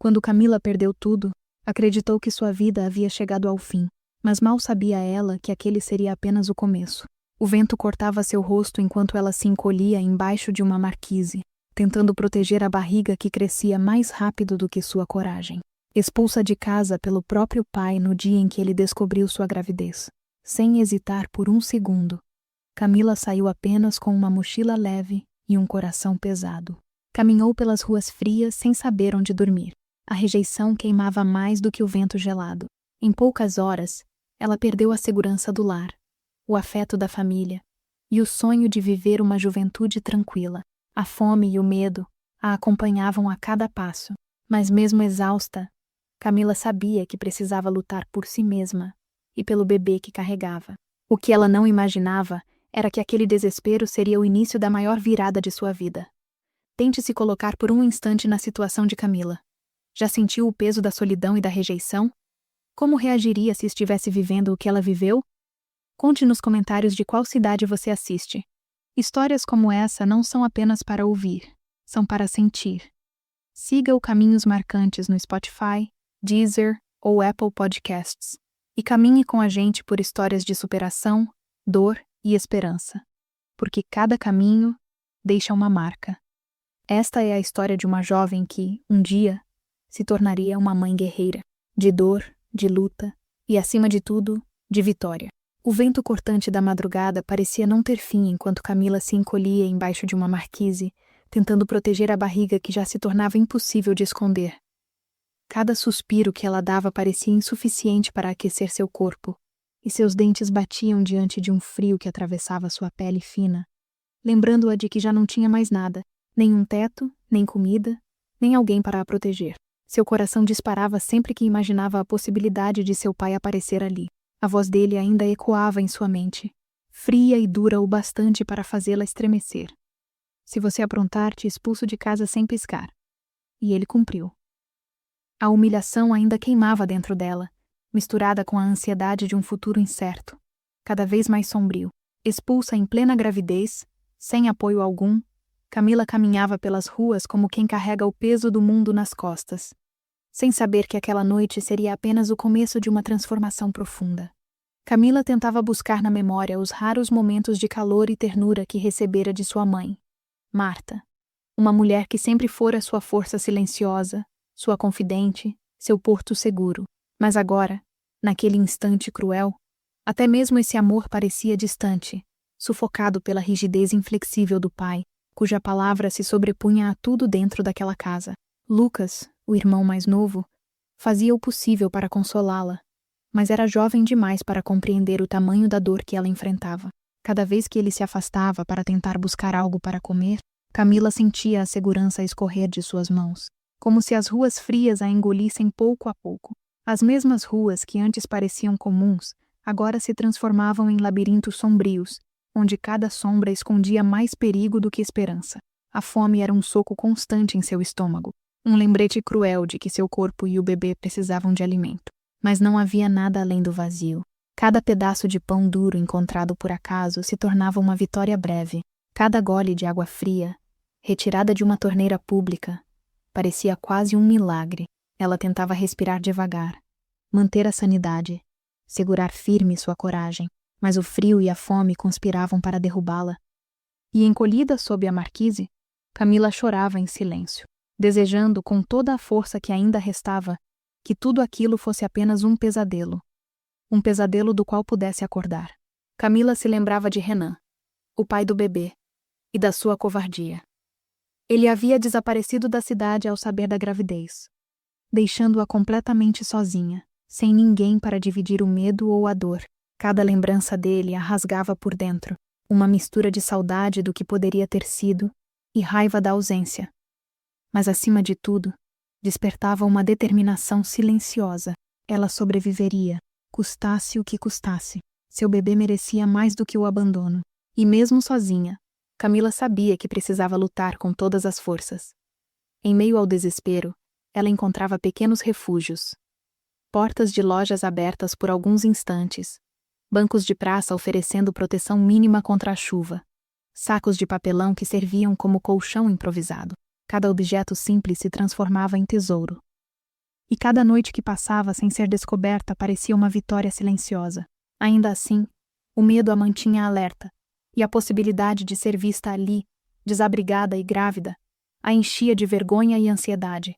Quando Camila perdeu tudo, acreditou que sua vida havia chegado ao fim, mas mal sabia ela que aquele seria apenas o começo. O vento cortava seu rosto enquanto ela se encolhia embaixo de uma marquise, tentando proteger a barriga que crescia mais rápido do que sua coragem. Expulsa de casa pelo próprio pai no dia em que ele descobriu sua gravidez. Sem hesitar por um segundo, Camila saiu apenas com uma mochila leve e um coração pesado. Caminhou pelas ruas frias sem saber onde dormir. A rejeição queimava mais do que o vento gelado. Em poucas horas, ela perdeu a segurança do lar, o afeto da família e o sonho de viver uma juventude tranquila. A fome e o medo a acompanhavam a cada passo, mas mesmo exausta, Camila sabia que precisava lutar por si mesma e pelo bebê que carregava. O que ela não imaginava era que aquele desespero seria o início da maior virada de sua vida. Tente se colocar por um instante na situação de Camila. Já sentiu o peso da solidão e da rejeição? Como reagiria se estivesse vivendo o que ela viveu? Conte nos comentários de qual cidade você assiste. Histórias como essa não são apenas para ouvir, são para sentir. Siga o Caminhos Marcantes no Spotify, Deezer ou Apple Podcasts e caminhe com a gente por histórias de superação, dor e esperança. Porque cada caminho deixa uma marca. Esta é a história de uma jovem que, um dia, se tornaria uma mãe guerreira, de dor, de luta e, acima de tudo, de vitória. O vento cortante da madrugada parecia não ter fim enquanto Camila se encolhia embaixo de uma marquise, tentando proteger a barriga que já se tornava impossível de esconder. Cada suspiro que ela dava parecia insuficiente para aquecer seu corpo, e seus dentes batiam diante de um frio que atravessava sua pele fina, lembrando-a de que já não tinha mais nada, nem um teto, nem comida, nem alguém para a proteger. Seu coração disparava sempre que imaginava a possibilidade de seu pai aparecer ali. A voz dele ainda ecoava em sua mente, fria e dura o bastante para fazê-la estremecer. Se você aprontar, te expulso de casa sem piscar. E ele cumpriu. A humilhação ainda queimava dentro dela, misturada com a ansiedade de um futuro incerto, cada vez mais sombrio. Expulsa em plena gravidez, sem apoio algum, Camila caminhava pelas ruas como quem carrega o peso do mundo nas costas, sem saber que aquela noite seria apenas o começo de uma transformação profunda. Camila tentava buscar na memória os raros momentos de calor e ternura que recebera de sua mãe, Marta, uma mulher que sempre fora sua força silenciosa, sua confidente, seu porto seguro. Mas agora, naquele instante cruel, até mesmo esse amor parecia distante, sufocado pela rigidez inflexível do pai, cuja palavra se sobrepunha a tudo dentro daquela casa. Lucas, o irmão mais novo, fazia o possível para consolá-la, mas era jovem demais para compreender o tamanho da dor que ela enfrentava. Cada vez que ele se afastava para tentar buscar algo para comer, Camila sentia a segurança escorrer de suas mãos, como se as ruas frias a engolissem pouco a pouco. As mesmas ruas que antes pareciam comuns, agora se transformavam em labirintos sombrios, onde cada sombra escondia mais perigo do que esperança. A fome era um soco constante em seu estômago, um lembrete cruel de que seu corpo e o bebê precisavam de alimento. Mas não havia nada além do vazio. Cada pedaço de pão duro encontrado por acaso se tornava uma vitória breve. Cada gole de água fria, retirada de uma torneira pública, parecia quase um milagre. Ela tentava respirar devagar, manter a sanidade, segurar firme sua coragem, mas o frio e a fome conspiravam para derrubá-la. E encolhida sob a marquise, Camila chorava em silêncio, desejando com toda a força que ainda restava que tudo aquilo fosse apenas um pesadelo do qual pudesse acordar. Camila se lembrava de Renan, o pai do bebê, e da sua covardia. Ele havia desaparecido da cidade ao saber da gravidez, deixando-a completamente sozinha, sem ninguém para dividir o medo ou a dor. Cada lembrança dele a rasgava por dentro, uma mistura de saudade do que poderia ter sido e raiva da ausência. Mas, acima de tudo, despertava uma determinação silenciosa. Ela sobreviveria, custasse o que custasse. Seu bebê merecia mais do que o abandono. E mesmo sozinha, Camila sabia que precisava lutar com todas as forças. Em meio ao desespero, ela encontrava pequenos refúgios. Portas de lojas abertas por alguns instantes, bancos de praça oferecendo proteção mínima contra a chuva, sacos de papelão que serviam como colchão improvisado. Cada objeto simples se transformava em tesouro. e cada noite que passava sem ser descoberta parecia uma vitória silenciosa. Ainda assim, o medo a mantinha alerta, e a possibilidade de ser vista ali, desabrigada e grávida, a enchia de vergonha e ansiedade.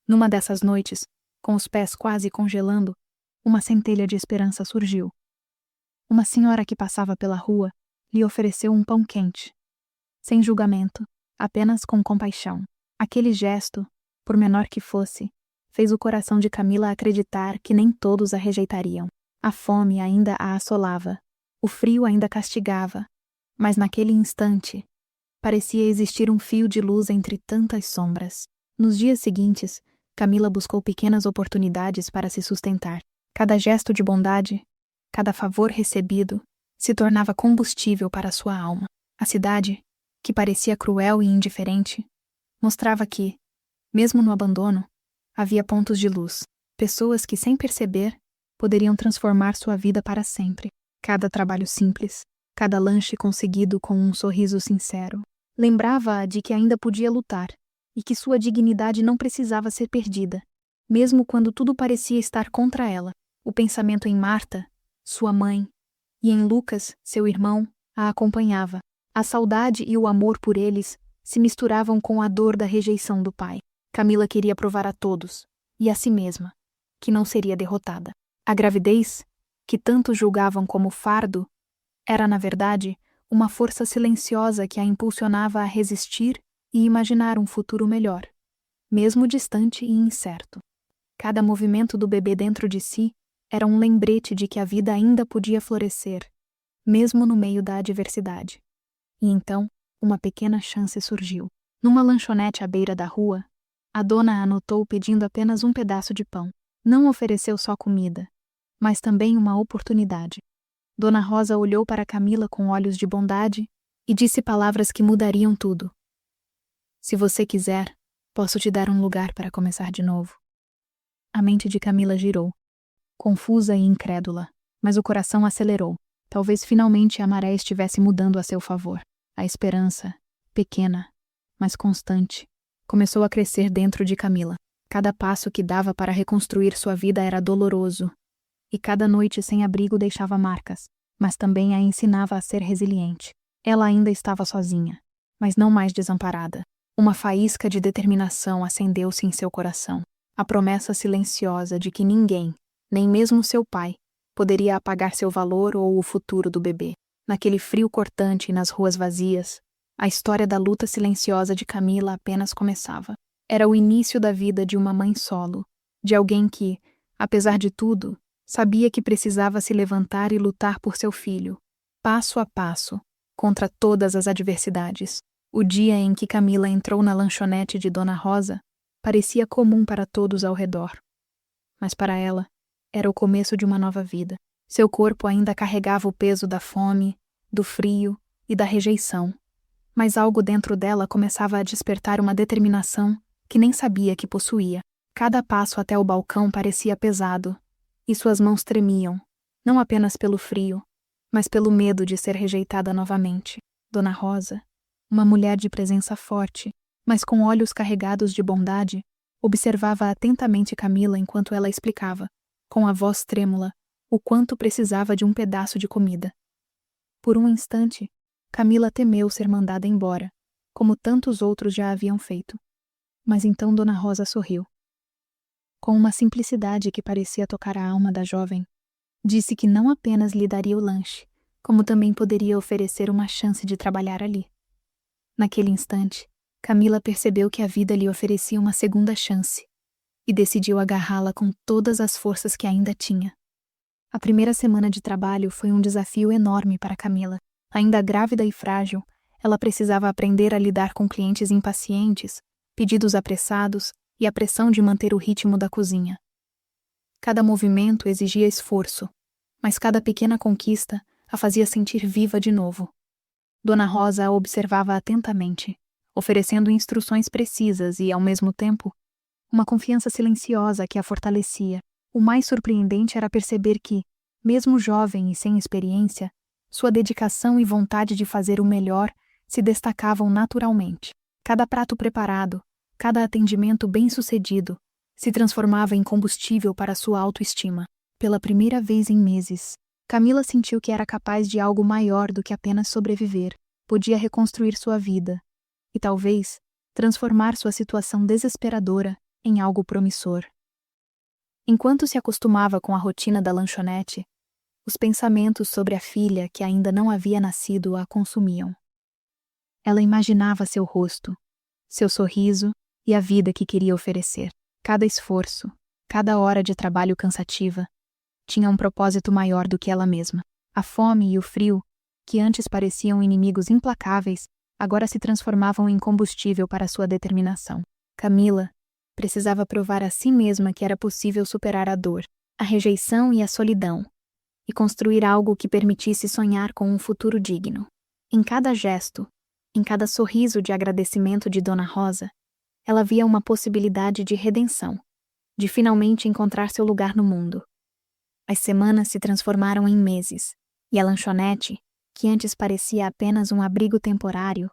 Numa dessas noites, com os pés quase congelando, uma centelha de esperança surgiu. Uma senhora que passava pela rua lhe ofereceu um pão quente. Sem julgamento, apenas com compaixão. Aquele gesto, por menor que fosse, fez o coração de Camila acreditar que nem todos a rejeitariam. A fome ainda a assolava, o frio ainda castigava, mas naquele instante, parecia existir um fio de luz entre tantas sombras. Nos dias seguintes, Camila buscou pequenas oportunidades para se sustentar. Cada gesto de bondade, cada favor recebido, se tornava combustível para sua alma. A cidade, que parecia cruel e indiferente, mostrava que, mesmo no abandono, havia pontos de luz, pessoas que, sem perceber, poderiam transformar sua vida para sempre. Cada trabalho simples, cada lanche conseguido com um sorriso sincero, lembrava-a de que ainda podia lutar e que sua dignidade não precisava ser perdida, mesmo quando tudo parecia estar contra ela. O pensamento em Marta, sua mãe, e em Lucas, seu irmão, a acompanhava. A saudade e o amor por eles se misturavam com a dor da rejeição do pai. Camila queria provar a todos, e a si mesma, que não seria derrotada. A gravidez, que tanto julgavam como fardo, era, na verdade, uma força silenciosa que a impulsionava a resistir e imaginar um futuro melhor, mesmo distante e incerto. Cada movimento do bebê dentro de si era um lembrete de que a vida ainda podia florescer, mesmo no meio da adversidade. E então, uma pequena chance surgiu. Numa lanchonete à beira da rua, a dona a anotou pedindo apenas um pedaço de pão. Não ofereceu só comida, mas também uma oportunidade. Dona Rosa olhou para Camila com olhos de bondade e disse palavras que mudariam tudo. Se você quiser, posso te dar um lugar para começar de novo. A mente de Camila girou, confusa e incrédula, mas o coração acelerou. Talvez finalmente a maré estivesse mudando a seu favor. A esperança, pequena, mas constante, começou a crescer dentro de Camila. Cada passo que dava para reconstruir sua vida era doloroso, e cada noite sem abrigo deixava marcas, mas também a ensinava a ser resiliente. Ela ainda estava sozinha, mas não mais desamparada. Uma faísca de determinação acendeu-se em seu coração. A promessa silenciosa de que ninguém, nem mesmo seu pai, poderia apagar seu valor ou o futuro do bebê. Naquele frio cortante e nas ruas vazias, a história da luta silenciosa de Camila apenas começava. Era o início da vida de uma mãe solo, de alguém que, apesar de tudo, sabia que precisava se levantar e lutar por seu filho, passo a passo, contra todas as adversidades. O dia em que Camila entrou na lanchonete de Dona Rosa parecia comum para todos ao redor. Mas para ela, era o começo de uma nova vida. Seu corpo ainda carregava o peso da fome, do frio e da rejeição. Mas algo dentro dela começava a despertar uma determinação que nem sabia que possuía. Cada passo até o balcão parecia pesado, e suas mãos tremiam, não apenas pelo frio, mas pelo medo de ser rejeitada novamente. Dona Rosa, uma mulher de presença forte, mas com olhos carregados de bondade, observava atentamente Camila enquanto ela explicava, com a voz trêmula, o quanto precisava de um pedaço de comida. Por um instante, Camila temeu ser mandada embora, como tantos outros já haviam feito. Mas então Dona Rosa sorriu. Com uma simplicidade que parecia tocar a alma da jovem, disse que não apenas lhe daria o lanche, como também poderia oferecer uma chance de trabalhar ali. Naquele instante, Camila percebeu que a vida lhe oferecia uma segunda chance e decidiu agarrá-la com todas as forças que ainda tinha. A primeira semana de trabalho foi um desafio enorme para Camila. Ainda grávida e frágil, ela precisava aprender a lidar com clientes impacientes, pedidos apressados e a pressão de manter o ritmo da cozinha. Cada movimento exigia esforço, mas cada pequena conquista a fazia sentir viva de novo. Dona Rosa a observava atentamente, oferecendo instruções precisas e, ao mesmo tempo, uma confiança silenciosa que a fortalecia. O mais surpreendente era perceber que, mesmo jovem e sem experiência, sua dedicação e vontade de fazer o melhor se destacavam naturalmente. Cada prato preparado, cada atendimento bem-sucedido, se transformava em combustível para sua autoestima. Pela primeira vez em meses, Camila sentiu que era capaz de algo maior do que apenas sobreviver. Podia reconstruir sua vida e, talvez, transformar sua situação desesperadora em algo promissor. Enquanto se acostumava com a rotina da lanchonete, os pensamentos sobre a filha que ainda não havia nascido a consumiam. Ela imaginava seu rosto, seu sorriso e a vida que queria oferecer. Cada esforço, cada hora de trabalho cansativa, tinha um propósito maior do que ela mesma. A fome e o frio, que antes pareciam inimigos implacáveis, agora se transformavam em combustível para sua determinação. Camila precisava provar a si mesma que era possível superar a dor, a rejeição e a solidão, e construir algo que permitisse sonhar com um futuro digno. Em cada gesto, em cada sorriso de agradecimento de Dona Rosa, ela via uma possibilidade de redenção, de finalmente encontrar seu lugar no mundo. As semanas se transformaram em meses, e a lanchonete, que antes parecia apenas um abrigo temporário,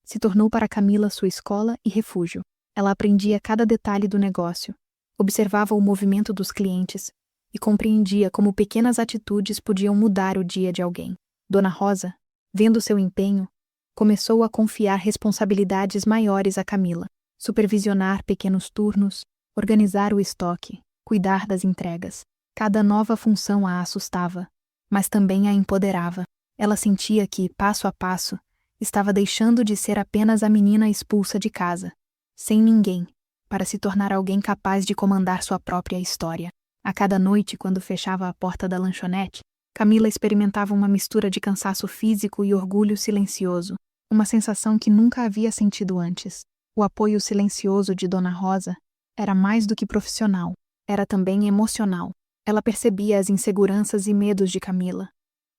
se tornou para Camila sua escola e refúgio. Ela aprendia cada detalhe do negócio, observava o movimento dos clientes e compreendia como pequenas atitudes podiam mudar o dia de alguém. Dona Rosa, vendo seu empenho, começou a confiar responsabilidades maiores a Camila: supervisionar pequenos turnos, organizar o estoque, cuidar das entregas. Cada nova função a assustava, mas também a empoderava. Ela sentia que, passo a passo, estava deixando de ser apenas a menina expulsa de casa, sem ninguém, para se tornar alguém capaz de comandar sua própria história. A cada noite, quando fechava a porta da lanchonete, Camila experimentava uma mistura de cansaço físico e orgulho silencioso, uma sensação que nunca havia sentido antes. O apoio silencioso de Dona Rosa era mais do que profissional, era também emocional. Ela percebia as inseguranças e medos de Camila,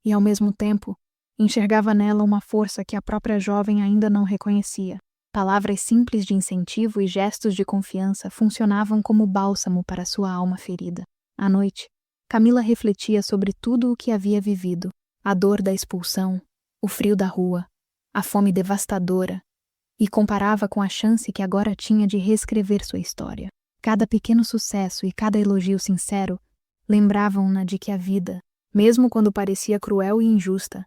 e, ao mesmo tempo, enxergava nela uma força que a própria jovem ainda não reconhecia. Palavras simples de incentivo e gestos de confiança funcionavam como bálsamo para sua alma ferida. À noite, Camila refletia sobre tudo o que havia vivido: a dor da expulsão, o frio da rua, a fome devastadora, e comparava com a chance que agora tinha de reescrever sua história. Cada pequeno sucesso e cada elogio sincero lembravam-na de que a vida, mesmo quando parecia cruel e injusta,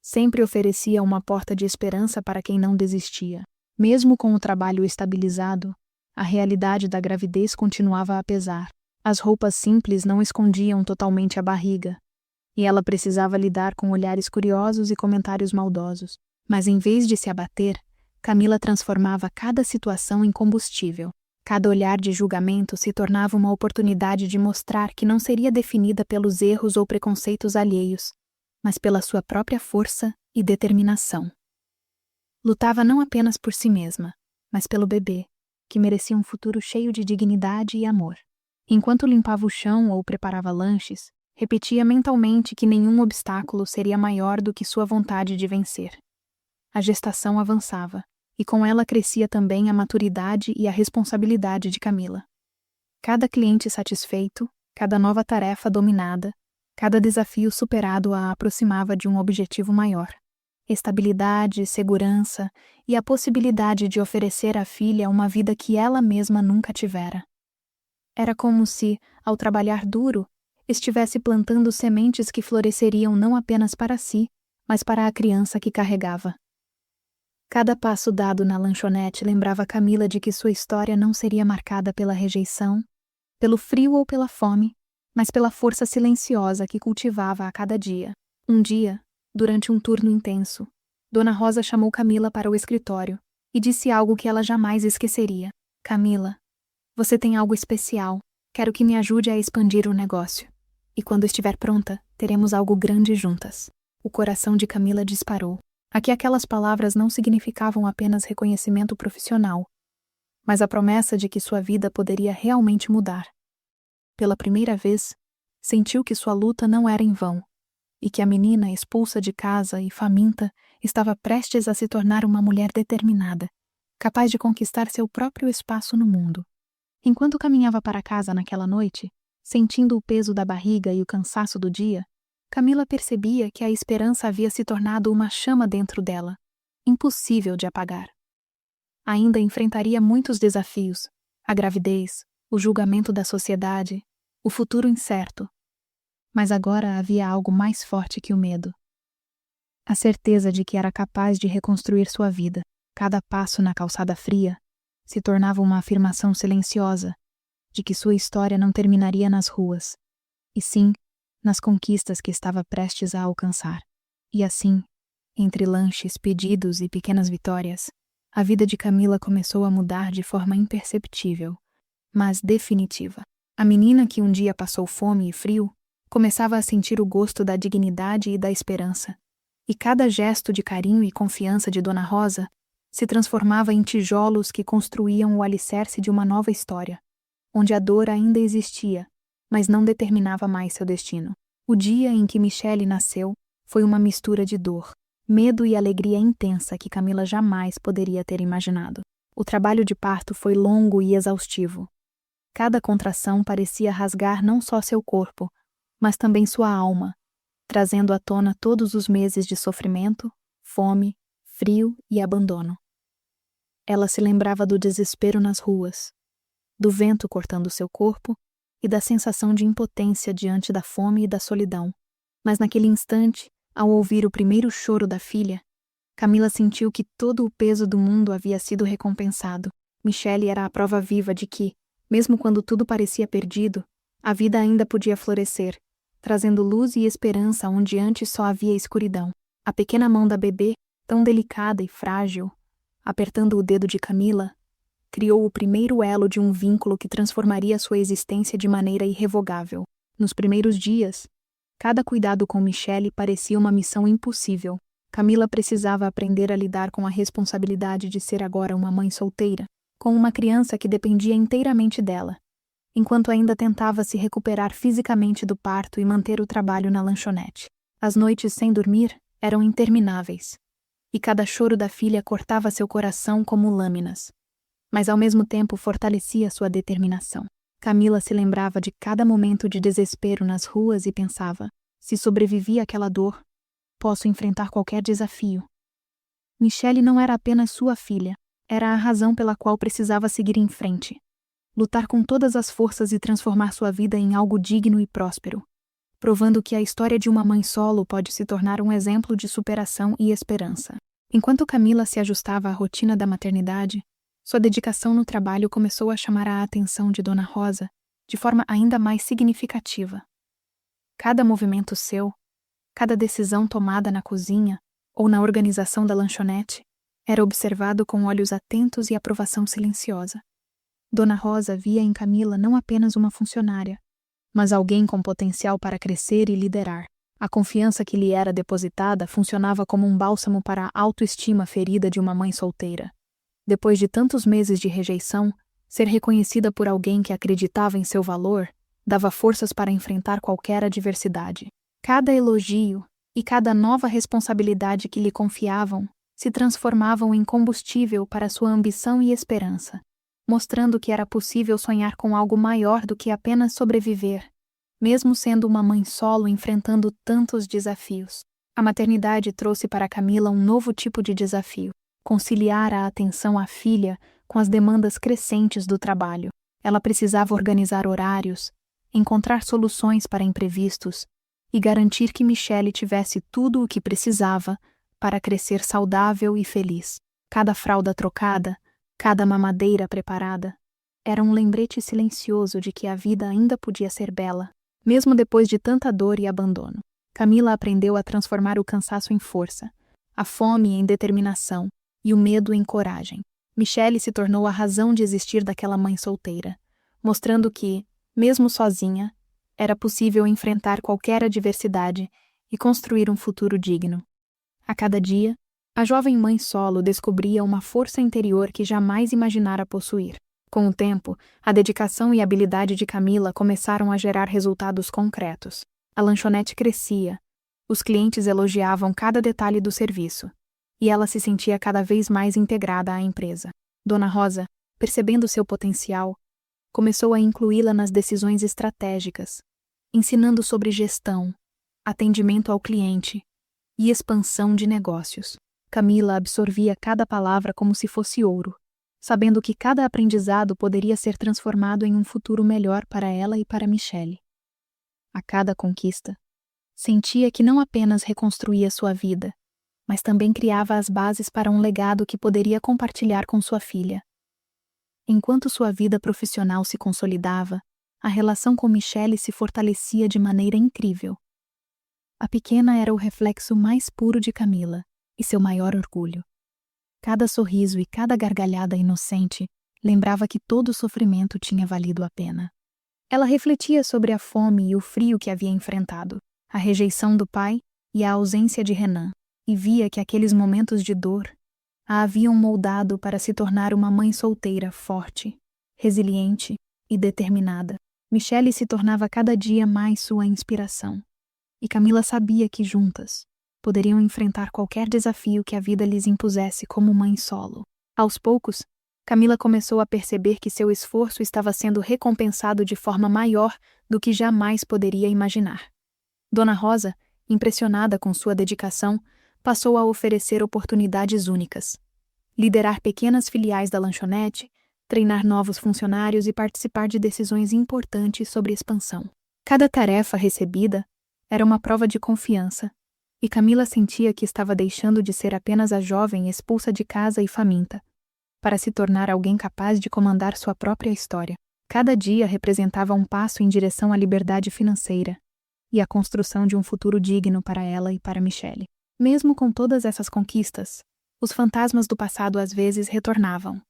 sempre oferecia uma porta de esperança para quem não desistia. Mesmo com o trabalho estabilizado, a realidade da gravidez continuava a pesar. As roupas simples não escondiam totalmente a barriga, e ela precisava lidar com olhares curiosos e comentários maldosos. Mas em vez de se abater, Camila transformava cada situação em combustível. Cada olhar de julgamento se tornava uma oportunidade de mostrar que não seria definida pelos erros ou preconceitos alheios, mas pela sua própria força e determinação. Lutava não apenas por si mesma, mas pelo bebê, que merecia um futuro cheio de dignidade e amor. Enquanto limpava o chão ou preparava lanches, repetia mentalmente que nenhum obstáculo seria maior do que sua vontade de vencer. A gestação avançava, e com ela crescia também a maturidade e a responsabilidade de Camila. Cada cliente satisfeito, cada nova tarefa dominada, cada desafio superado a aproximava de um objetivo maior: estabilidade, segurança e a possibilidade de oferecer à filha uma vida que ela mesma nunca tivera. Era como se, ao trabalhar duro, estivesse plantando sementes que floresceriam não apenas para si, mas para a criança que carregava. Cada passo dado na lanchonete lembrava Camila de que sua história não seria marcada pela rejeição, pelo frio ou pela fome, mas pela força silenciosa que cultivava a cada dia. Um dia, durante um turno intenso, Dona Rosa chamou Camila para o escritório e disse algo que ela jamais esqueceria. Camila, você tem algo especial. Quero que me ajude a expandir o negócio. E quando estiver pronta, teremos algo grande juntas. O coração de Camila disparou. Aqui aquelas palavras não significavam apenas reconhecimento profissional, mas a promessa de que sua vida poderia realmente mudar. Pela primeira vez, sentiu que sua luta não era em vão, e que a menina expulsa de casa e faminta estava prestes a se tornar uma mulher determinada, capaz de conquistar seu próprio espaço no mundo. Enquanto caminhava para casa naquela noite, sentindo o peso da barriga e o cansaço do dia, Camila percebia que a esperança havia se tornado uma chama dentro dela, impossível de apagar. Ainda enfrentaria muitos desafios: a gravidez, o julgamento da sociedade, o futuro incerto. Mas agora havia algo mais forte que o medo. A certeza de que era capaz de reconstruir sua vida. Cada passo na calçada fria se tornava uma afirmação silenciosa de que sua história não terminaria nas ruas, e sim nas conquistas que estava prestes a alcançar. E assim, entre lanches, pedidos e pequenas vitórias, a vida de Camila começou a mudar de forma imperceptível, mas definitiva. A menina que um dia passou fome e frio começava a sentir o gosto da dignidade e da esperança, e cada gesto de carinho e confiança de Dona Rosa se transformava em tijolos que construíam o alicerce de uma nova história, onde a dor ainda existia, mas não determinava mais seu destino. O dia em que Michele nasceu foi uma mistura de dor, medo e alegria intensa que Camila jamais poderia ter imaginado. O trabalho de parto foi longo e exaustivo. Cada contração parecia rasgar não só seu corpo, mas também sua alma, trazendo à tona todos os meses de sofrimento, fome, frio e abandono. Ela se lembrava do desespero nas ruas, do vento cortando seu corpo e da sensação de impotência diante da fome e da solidão. Mas naquele instante, ao ouvir o primeiro choro da filha, Camila sentiu que todo o peso do mundo havia sido recompensado. Michele era a prova viva de que, mesmo quando tudo parecia perdido, a vida ainda podia florescer, trazendo luz e esperança onde antes só havia escuridão. A pequena mão da bebê, tão delicada e frágil, apertando o dedo de Camila, criou o primeiro elo de um vínculo que transformaria sua existência de maneira irrevogável. Nos primeiros dias, cada cuidado com Michele parecia uma missão impossível. Camila precisava aprender a lidar com a responsabilidade de ser agora uma mãe solteira, com uma criança que dependia inteiramente dela, enquanto ainda tentava se recuperar fisicamente do parto e manter o trabalho na lanchonete. As noites sem dormir eram intermináveis, e cada choro da filha cortava seu coração como lâminas, mas ao mesmo tempo fortalecia sua determinação. Camila se lembrava de cada momento de desespero nas ruas e pensava: se sobrevivi àquela dor, posso enfrentar qualquer desafio. Michele não era apenas sua filha, era a razão pela qual precisava seguir em frente, lutar com todas as forças e transformar sua vida em algo digno e próspero, provando que a história de uma mãe solo pode se tornar um exemplo de superação e esperança. Enquanto Camila se ajustava à rotina da maternidade, sua dedicação no trabalho começou a chamar a atenção de Dona Rosa de forma ainda mais significativa. Cada movimento seu, cada decisão tomada na cozinha ou na organização da lanchonete era observado com olhos atentos e aprovação silenciosa. Dona Rosa via em Camila não apenas uma funcionária, mas alguém com potencial para crescer e liderar. A confiança que lhe era depositada funcionava como um bálsamo para a autoestima ferida de uma mãe solteira. Depois de tantos meses de rejeição, ser reconhecida por alguém que acreditava em seu valor dava forças para enfrentar qualquer adversidade. Cada elogio e cada nova responsabilidade que lhe confiavam se transformavam em combustível para sua ambição e esperança, mostrando que era possível sonhar com algo maior do que apenas sobreviver, mesmo sendo uma mãe solo enfrentando tantos desafios. A maternidade trouxe para Camila um novo tipo de desafio: conciliar a atenção à filha com as demandas crescentes do trabalho. Ela precisava organizar horários, encontrar soluções para imprevistos e garantir que Michele tivesse tudo o que precisava para crescer saudável e feliz. Cada fralda trocada, cada mamadeira preparada, era um lembrete silencioso de que a vida ainda podia ser bela, mesmo depois de tanta dor e abandono. Camila aprendeu a transformar o cansaço em força, a fome em determinação e o medo em coragem. Michele se tornou a razão de existir daquela mãe solteira, mostrando que, mesmo sozinha, era possível enfrentar qualquer adversidade e construir um futuro digno. A cada dia, a jovem mãe solo descobria uma força interior que jamais imaginara possuir. Com o tempo, a dedicação e habilidade de Camila começaram a gerar resultados concretos. A lanchonete crescia, os clientes elogiavam cada detalhe do serviço, e ela se sentia cada vez mais integrada à empresa. Dona Rosa, percebendo seu potencial, começou a incluí-la nas decisões estratégicas, ensinando sobre gestão, atendimento ao cliente e expansão de negócios. Camila absorvia cada palavra como se fosse ouro, sabendo que cada aprendizado poderia ser transformado em um futuro melhor para ela e para Michelle. A cada conquista, sentia que não apenas reconstruía sua vida, mas também criava as bases para um legado que poderia compartilhar com sua filha. Enquanto sua vida profissional se consolidava, a relação com Michelle se fortalecia de maneira incrível. A pequena era o reflexo mais puro de Camila e seu maior orgulho. Cada sorriso e cada gargalhada inocente lembrava que todo o sofrimento tinha valido a pena. Ela refletia sobre a fome e o frio que havia enfrentado, a rejeição do pai e a ausência de Renan, e via que aqueles momentos de dor a haviam moldado para se tornar uma mãe solteira forte, resiliente e determinada. Michelle se tornava cada dia mais sua inspiração, e Camila sabia que juntas poderiam enfrentar qualquer desafio que a vida lhes impusesse como mãe solo. Aos poucos, Camila começou a perceber que seu esforço estava sendo recompensado de forma maior do que jamais poderia imaginar. Dona Rosa, impressionada com sua dedicação, passou a oferecer oportunidades únicas. Liderar pequenas filiais da lanchonete, treinar novos funcionários e participar de decisões importantes sobre expansão. Cada tarefa recebida era uma prova de confiança, e Camila sentia que estava deixando de ser apenas a jovem expulsa de casa e faminta, para se tornar alguém capaz de comandar sua própria história. Cada dia representava um passo em direção à liberdade financeira e à construção de um futuro digno para ela e para Michelle. Mesmo com todas essas conquistas, os fantasmas do passado às vezes retornavam.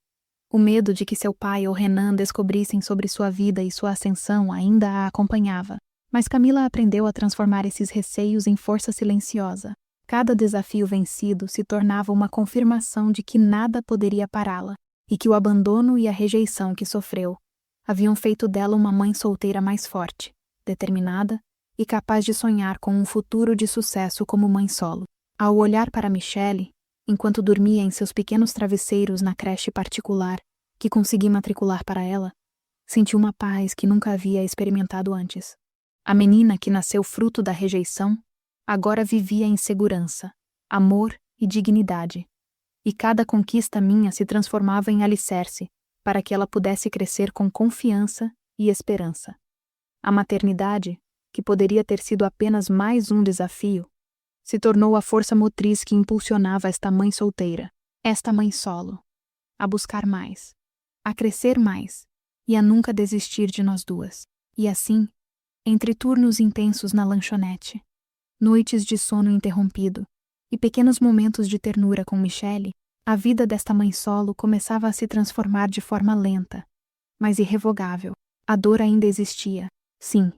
O medo de que seu pai ou Renan descobrissem sobre sua vida e sua ascensão ainda a acompanhava. Mas Camila aprendeu a transformar esses receios em força silenciosa. Cada desafio vencido se tornava uma confirmação de que nada poderia pará-la, e que o abandono e a rejeição que sofreu haviam feito dela uma mãe solteira mais forte, determinada e capaz de sonhar com um futuro de sucesso como mãe solo. Ao olhar para Michelle, enquanto dormia em seus pequenos travesseiros na creche particular que consegui matricular para ela, senti uma paz que nunca havia experimentado antes. A menina que nasceu fruto da rejeição agora vivia em segurança, amor e dignidade, e cada conquista minha se transformava em alicerce para que ela pudesse crescer com confiança e esperança. A maternidade, que poderia ter sido apenas mais um desafio, se tornou a força motriz que impulsionava esta mãe solteira, esta mãe solo, a buscar mais, a crescer mais e a nunca desistir de nós duas. E assim, entre turnos intensos na lanchonete, noites de sono interrompido e pequenos momentos de ternura com Michelle, a vida desta mãe solo começava a se transformar de forma lenta, mas irrevogável. A dor ainda existia, sim,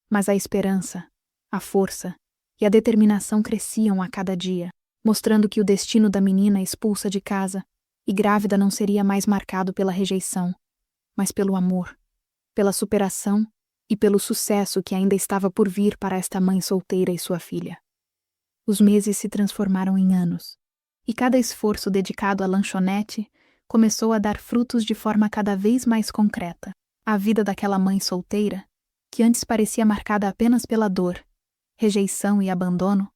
mas a esperança, a força e a determinação cresciam a cada dia, mostrando que o destino da menina expulsa de casa e grávida não seria mais marcado pela rejeição, mas pelo amor, pela superação e pelo sucesso que ainda estava por vir para esta mãe solteira e sua filha. Os meses se transformaram em anos, e cada esforço dedicado à lanchonete começou a dar frutos de forma cada vez mais concreta. A vida daquela mãe solteira, que antes parecia marcada apenas pela dor, rejeição e abandono,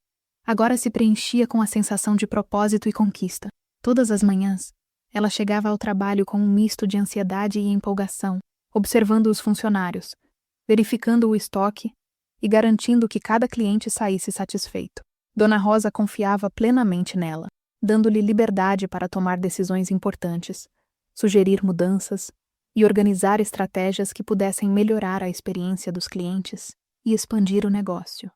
agora se preenchia com a sensação de propósito e conquista. Todas as manhãs, ela chegava ao trabalho com um misto de ansiedade e empolgação, observando os funcionários, verificando o estoque e garantindo que cada cliente saísse satisfeito. Dona Rosa confiava plenamente nela, dando-lhe liberdade para tomar decisões importantes, sugerir mudanças e organizar estratégias que pudessem melhorar a experiência dos clientes e expandir o negócio.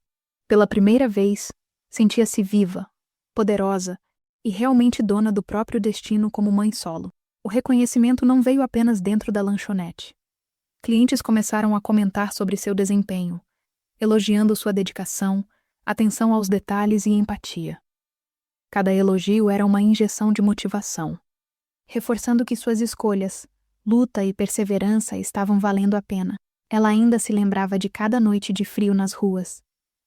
Pela primeira vez, sentia-se viva, poderosa e realmente dona do próprio destino como mãe solo. O reconhecimento não veio apenas dentro da lanchonete. Clientes começaram a comentar sobre seu desempenho, elogiando sua dedicação, atenção aos detalhes e empatia. Cada elogio era uma injeção de motivação, reforçando que suas escolhas, luta e perseverança estavam valendo a pena. Ela ainda se lembrava de cada noite de frio nas ruas,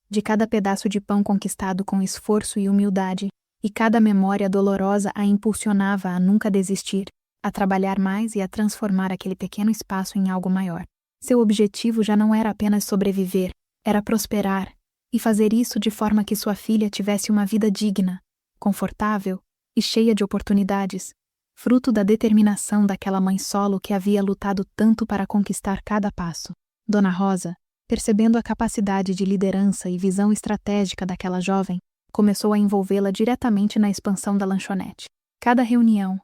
de cada pedaço de pão conquistado com esforço e humildade, e cada memória dolorosa a impulsionava a nunca desistir, a trabalhar mais e a transformar aquele pequeno espaço em algo maior. Seu objetivo já não era apenas sobreviver, era prosperar, e fazer isso de forma que sua filha tivesse uma vida digna, confortável e cheia de oportunidades, fruto da determinação daquela mãe solo que havia lutado tanto para conquistar cada passo. Dona Rosa, percebendo a capacidade de liderança e visão estratégica daquela jovem, começou a envolvê-la diretamente na expansão da lanchonete. Cada reunião,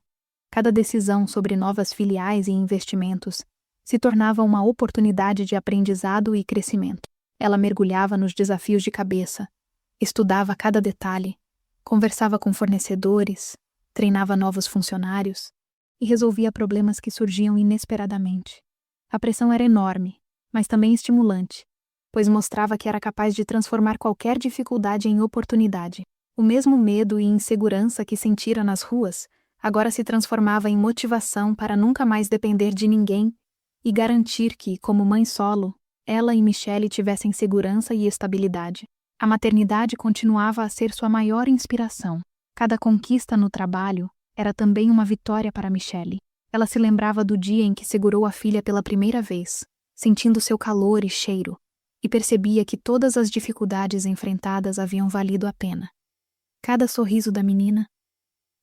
cada decisão sobre novas filiais e investimentos se tornava uma oportunidade de aprendizado e crescimento. Ela mergulhava nos desafios de cabeça, estudava cada detalhe, conversava com fornecedores, treinava novos funcionários e resolvia problemas que surgiam inesperadamente. A pressão era enorme, mas também estimulante, pois mostrava que era capaz de transformar qualquer dificuldade em oportunidade. O mesmo medo e insegurança que sentira nas ruas agora se transformava em motivação para nunca mais depender de ninguém e garantir que, como mãe solo, ela e Michele tivessem segurança e estabilidade. A maternidade continuava a ser sua maior inspiração. Cada conquista no trabalho era também uma vitória para Michele. Ela se lembrava do dia em que segurou a filha pela primeira vez, sentindo seu calor e cheiro, e percebia que todas as dificuldades enfrentadas haviam valido a pena. Cada sorriso da menina,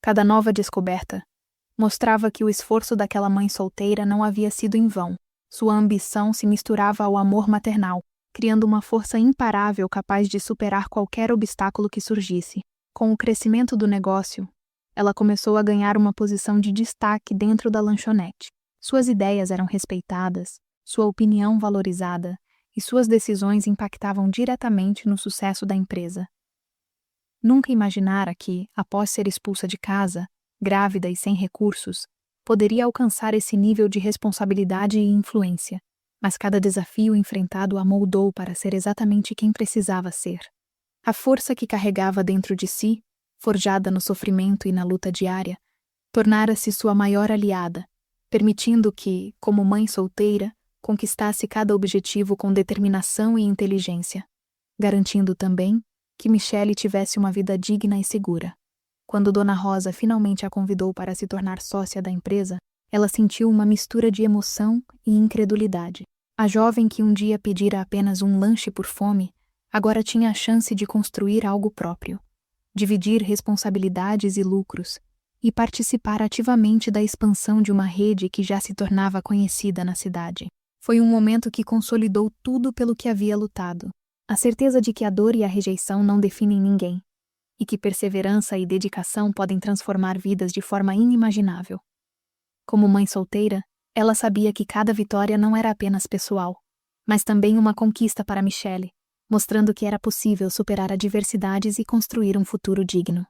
cada nova descoberta, mostrava que o esforço daquela mãe solteira não havia sido em vão. Sua ambição se misturava ao amor maternal, criando uma força imparável capaz de superar qualquer obstáculo que surgisse. Com o crescimento do negócio, ela começou a ganhar uma posição de destaque dentro da lanchonete. Suas ideias eram respeitadas, sua opinião valorizada, e suas decisões impactavam diretamente no sucesso da empresa. Nunca imaginara que, após ser expulsa de casa, grávida e sem recursos, poderia alcançar esse nível de responsabilidade e influência, mas cada desafio enfrentado a moldou para ser exatamente quem precisava ser. A força que carregava dentro de si, forjada no sofrimento e na luta diária, tornara-se sua maior aliada, permitindo que, como mãe solteira, conquistasse cada objetivo com determinação e inteligência, garantindo também que Michele tivesse uma vida digna e segura. Quando Dona Rosa finalmente a convidou para se tornar sócia da empresa, ela sentiu uma mistura de emoção e incredulidade. A jovem que um dia pedira apenas um lanche por fome, agora tinha a chance de construir algo próprio, dividir responsabilidades e lucros, e participar ativamente da expansão de uma rede que já se tornava conhecida na cidade. Foi um momento que consolidou tudo pelo que havia lutado. A certeza de que a dor e a rejeição não definem ninguém, e que perseverança e dedicação podem transformar vidas de forma inimaginável. Como mãe solteira, ela sabia que cada vitória não era apenas pessoal, mas também uma conquista para Michele, mostrando que era possível superar adversidades e construir um futuro digno.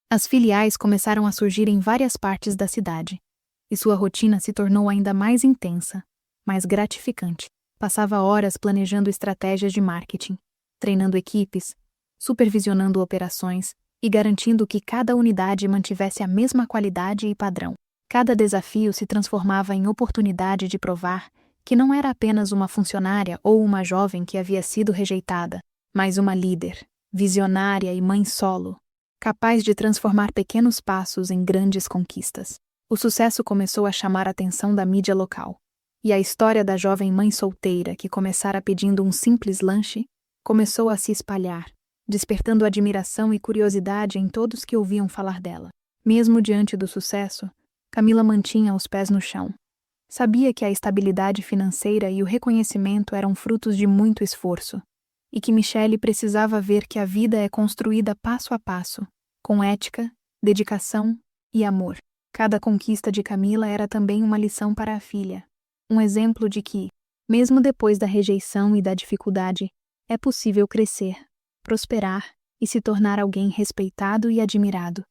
As filiais começaram a surgir em várias partes da cidade, e sua rotina se tornou ainda mais intensa, mais gratificante. Passava horas planejando estratégias de marketing, treinando equipes, supervisionando operações e garantindo que cada unidade mantivesse a mesma qualidade e padrão. Cada desafio se transformava em oportunidade de provar que não era apenas uma funcionária ou uma jovem que havia sido rejeitada, mas uma líder, visionária e mãe solo, capaz de transformar pequenos passos em grandes conquistas. O sucesso começou a chamar a atenção da mídia local, e a história da jovem mãe solteira que começara pedindo um simples lanche começou a se espalhar, despertando admiração e curiosidade em todos que ouviam falar dela. Mesmo diante do sucesso, Camila mantinha os pés no chão. Sabia que a estabilidade financeira e o reconhecimento eram frutos de muito esforço, e que Michele precisava ver que a vida é construída passo a passo, com ética, dedicação e amor. Cada conquista de Camila era também uma lição para a filha, um exemplo de que, mesmo depois da rejeição e da dificuldade, é possível crescer, prosperar e se tornar alguém respeitado e admirado.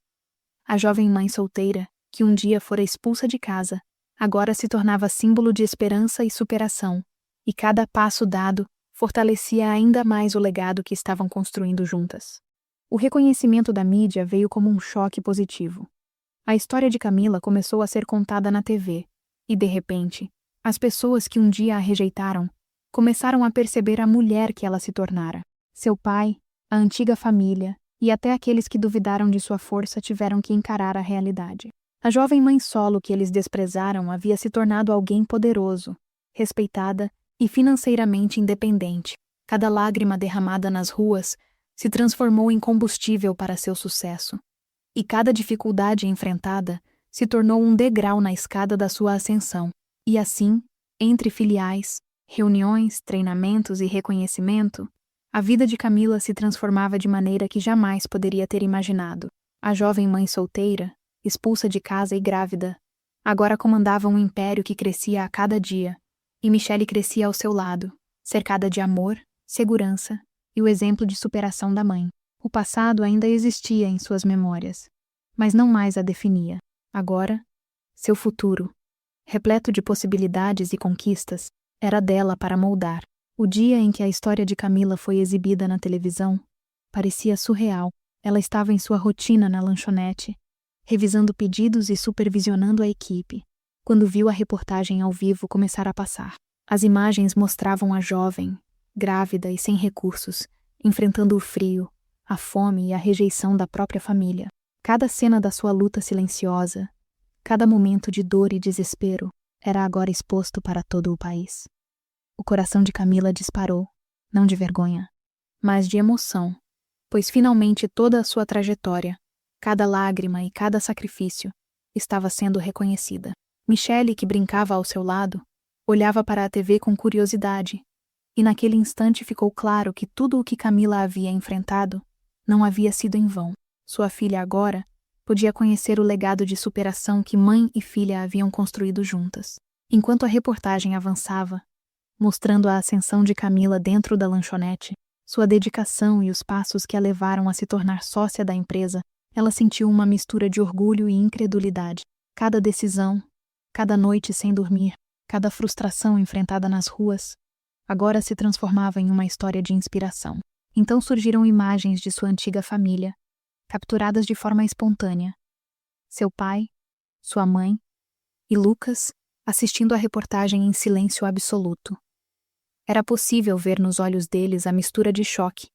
A jovem mãe solteira, que um dia fora expulsa de casa, agora se tornava símbolo de esperança e superação, e cada passo dado fortalecia ainda mais o legado que estavam construindo juntas. O reconhecimento da mídia veio como um choque positivo. A história de Camila começou a ser contada na TV, e de repente, as pessoas que um dia a rejeitaram começaram a perceber a mulher que ela se tornara. Seu pai, a antiga família e até aqueles que duvidaram de sua força tiveram que encarar a realidade. A jovem mãe solo que eles desprezaram havia se tornado alguém poderoso, respeitada e financeiramente independente. Cada lágrima derramada nas ruas se transformou em combustível para seu sucesso. E cada dificuldade enfrentada se tornou um degrau na escada da sua ascensão. E assim, entre filiais, reuniões, treinamentos e reconhecimento, a vida de Camila se transformava de maneira que jamais poderia ter imaginado. A jovem mãe solteira, expulsa de casa e grávida, agora comandava um império que crescia a cada dia, e Michelle crescia ao seu lado, cercada de amor, segurança e o exemplo de superação da mãe. O passado ainda existia em suas memórias, mas não mais a definia. Agora, seu futuro, repleto de possibilidades e conquistas, era dela para moldar. O dia em que a história de Camila foi exibida na televisão parecia surreal. Ela estava em sua rotina na lanchonete, revisando pedidos e supervisionando a equipe, quando viu a reportagem ao vivo começar a passar. As imagens mostravam a jovem, grávida e sem recursos, enfrentando o frio, a fome e a rejeição da própria família. Cada cena da sua luta silenciosa, cada momento de dor e desespero, era agora exposto para todo o país. O coração de Camila disparou, não de vergonha, mas de emoção, pois finalmente toda a sua trajetória, cada lágrima e cada sacrifício, estava sendo reconhecida. Michelle, que brincava ao seu lado, olhava para a TV com curiosidade, e naquele instante ficou claro que tudo o que Camila havia enfrentado não havia sido em vão. Sua filha agora podia conhecer o legado de superação que mãe e filha haviam construído juntas. Enquanto a reportagem avançava, mostrando a ascensão de Camila dentro da lanchonete, sua dedicação e os passos que a levaram a se tornar sócia da empresa, ela sentiu uma mistura de orgulho e incredulidade. Cada decisão, cada noite sem dormir, cada frustração enfrentada nas ruas, agora se transformava em uma história de inspiração. Então surgiram imagens de sua antiga família, capturadas de forma espontânea. Seu pai, sua mãe e Lucas assistindo à reportagem em silêncio absoluto. Era possível ver nos olhos deles a mistura de choque,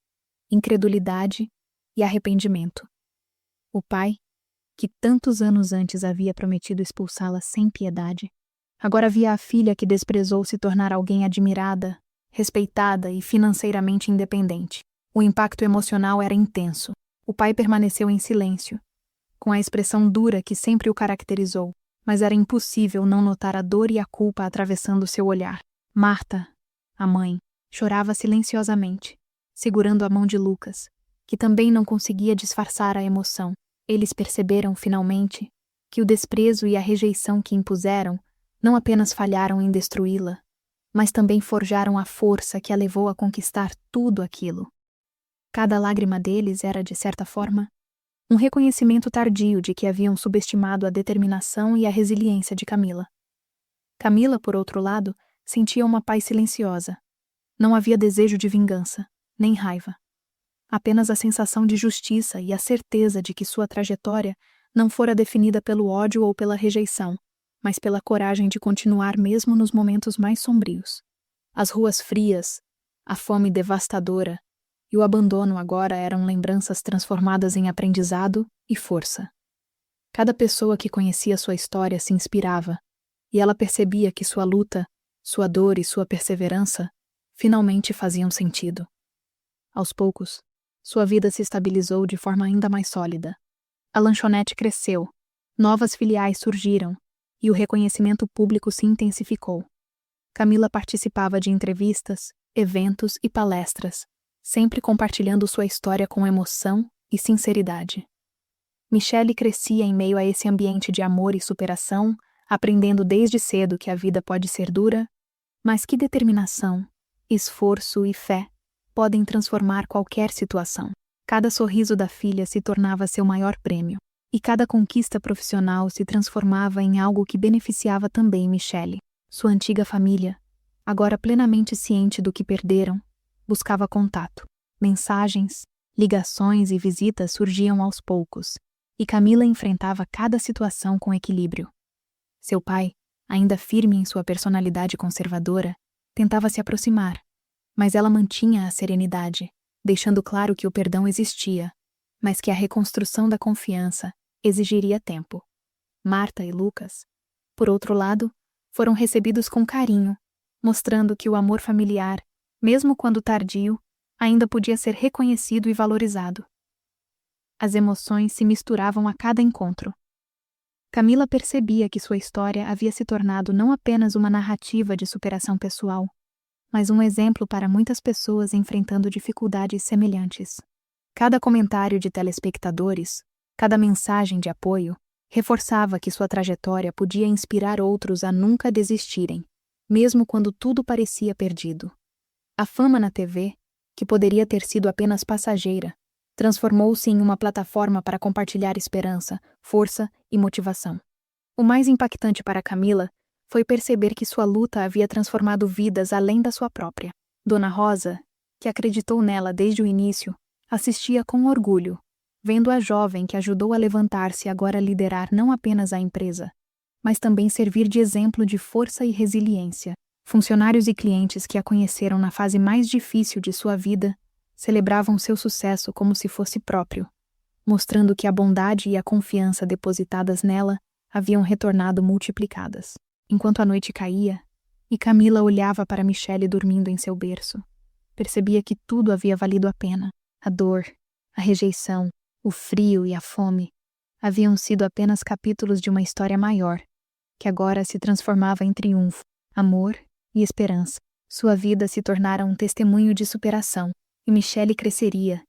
incredulidade e arrependimento. O pai, que tantos anos antes havia prometido expulsá-la sem piedade, agora via a filha que desprezou se tornar alguém admirada, respeitada e financeiramente independente. O impacto emocional era intenso. O pai permaneceu em silêncio, com a expressão dura que sempre o caracterizou, mas era impossível não notar a dor e a culpa atravessando seu olhar. Marta, a mãe, chorava silenciosamente, segurando a mão de Lucas, que também não conseguia disfarçar a emoção. Eles perceberam, finalmente, que o desprezo e a rejeição que impuseram não apenas falharam em destruí-la, mas também forjaram a força que a levou a conquistar tudo aquilo. Cada lágrima deles era, de certa forma, um reconhecimento tardio de que haviam subestimado a determinação e a resiliência de Camila. Camila, por outro lado, sentia uma paz silenciosa. Não havia desejo de vingança, nem raiva. Apenas a sensação de justiça e a certeza de que sua trajetória não fora definida pelo ódio ou pela rejeição, mas pela coragem de continuar mesmo nos momentos mais sombrios. As ruas frias, a fome devastadora e o abandono agora eram lembranças transformadas em aprendizado e força. Cada pessoa que conhecia sua história se inspirava, e ela percebia que sua luta, sua dor e sua perseverança finalmente faziam sentido. Aos poucos, sua vida se estabilizou de forma ainda mais sólida. A lanchonete cresceu, novas filiais surgiram, e o reconhecimento público se intensificou. Camila participava de entrevistas, eventos e palestras, sempre compartilhando sua história com emoção e sinceridade. Michelle crescia em meio a esse ambiente de amor e superação, aprendendo desde cedo que a vida pode ser dura, mas que determinação, esforço e fé podem transformar qualquer situação. Cada sorriso da filha se tornava seu maior prêmio, e cada conquista profissional se transformava em algo que beneficiava também Michelle. Sua antiga família, agora plenamente ciente do que perderam, buscava contato. Mensagens, ligações e visitas surgiam aos poucos, e Camila enfrentava cada situação com equilíbrio. Seu pai, ainda firme em sua personalidade conservadora, tentava se aproximar, mas ela mantinha a serenidade, deixando claro que o perdão existia, mas que a reconstrução da confiança exigiria tempo. Marta e Lucas, por outro lado, foram recebidos com carinho, mostrando que o amor familiar, mesmo quando tardio, ainda podia ser reconhecido e valorizado. As emoções se misturavam a cada encontro. Camila percebia que sua história havia se tornado não apenas uma narrativa de superação pessoal, mas um exemplo para muitas pessoas enfrentando dificuldades semelhantes. Cada comentário de telespectadores, cada mensagem de apoio, reforçava que sua trajetória podia inspirar outros a nunca desistirem, mesmo quando tudo parecia perdido. A fama na TV, que poderia ter sido apenas passageira, transformou-se em uma plataforma para compartilhar esperança, força e motivação. O mais impactante para Camila foi perceber que sua luta havia transformado vidas além da sua própria. Dona Rosa, que acreditou nela desde o início, assistia com orgulho, vendo a jovem que ajudou a levantar-se agora liderar não apenas a empresa, mas também servir de exemplo de força e resiliência. Funcionários e clientes que a conheceram na fase mais difícil de sua vida celebravam seu sucesso como se fosse próprio, mostrando que a bondade e a confiança depositadas nela haviam retornado multiplicadas. Enquanto a noite caía, e Camila olhava para Michele dormindo em seu berço, percebia que tudo havia valido a pena. A dor, a rejeição, o frio e a fome haviam sido apenas capítulos de uma história maior, que agora se transformava em triunfo, amor e esperança. Sua vida se tornara um testemunho de superação, e Michele cresceria,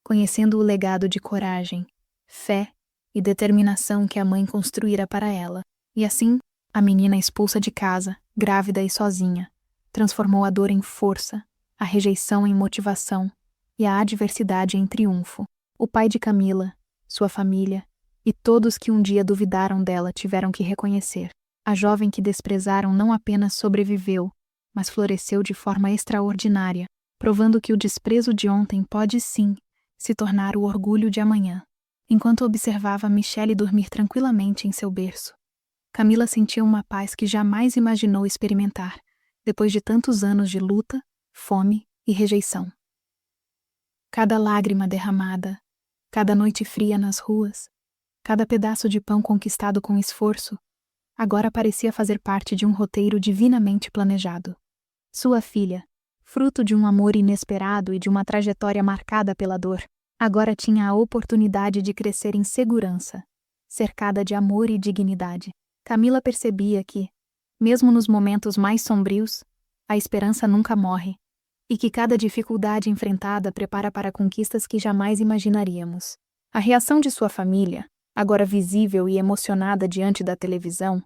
conhecendo o legado de coragem, fé e determinação que a mãe construíra para ela. E assim, a menina expulsa de casa, grávida e sozinha, transformou a dor em força, a rejeição em motivação e a adversidade em triunfo. O pai de Camila, sua família e todos que um dia duvidaram dela tiveram que reconhecer. A jovem que desprezaram não apenas sobreviveu, mas floresceu de forma extraordinária, provando que o desprezo de ontem pode sim se tornar o orgulho de amanhã. Enquanto observava Michele dormir tranquilamente em seu berço, Camila sentia uma paz que jamais imaginou experimentar, depois de tantos anos de luta, fome e rejeição. Cada lágrima derramada, cada noite fria nas ruas, cada pedaço de pão conquistado com esforço, agora parecia fazer parte de um roteiro divinamente planejado. Sua filha, fruto de um amor inesperado e de uma trajetória marcada pela dor, agora tinha a oportunidade de crescer em segurança, cercada de amor e dignidade. Camila percebia que, mesmo nos momentos mais sombrios, a esperança nunca morre, e que cada dificuldade enfrentada prepara para conquistas que jamais imaginaríamos. A reação de sua família, agora visível e emocionada diante da televisão,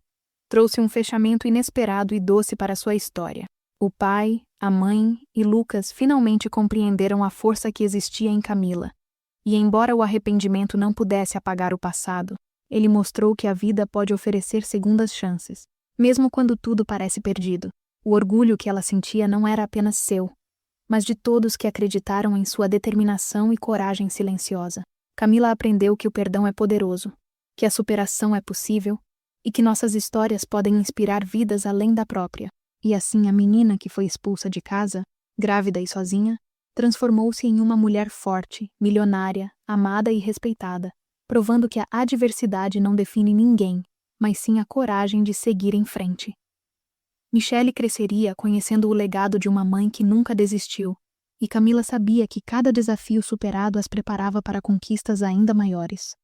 trouxe um fechamento inesperado e doce para sua história. O pai, a mãe e Lucas finalmente compreenderam a força que existia em Camila, e embora o arrependimento não pudesse apagar o passado, ele mostrou que a vida pode oferecer segundas chances, mesmo quando tudo parece perdido. O orgulho que ela sentia não era apenas seu, mas de todos que acreditaram em sua determinação e coragem silenciosa. Camila aprendeu que o perdão é poderoso, que a superação é possível e que nossas histórias podem inspirar vidas além da própria. E assim a menina que foi expulsa de casa, grávida e sozinha, transformou-se em uma mulher forte, milionária, amada e respeitada, provando que a adversidade não define ninguém, mas sim a coragem de seguir em frente. Michele cresceria conhecendo o legado de uma mãe que nunca desistiu, e Camila sabia que cada desafio superado as preparava para conquistas ainda maiores.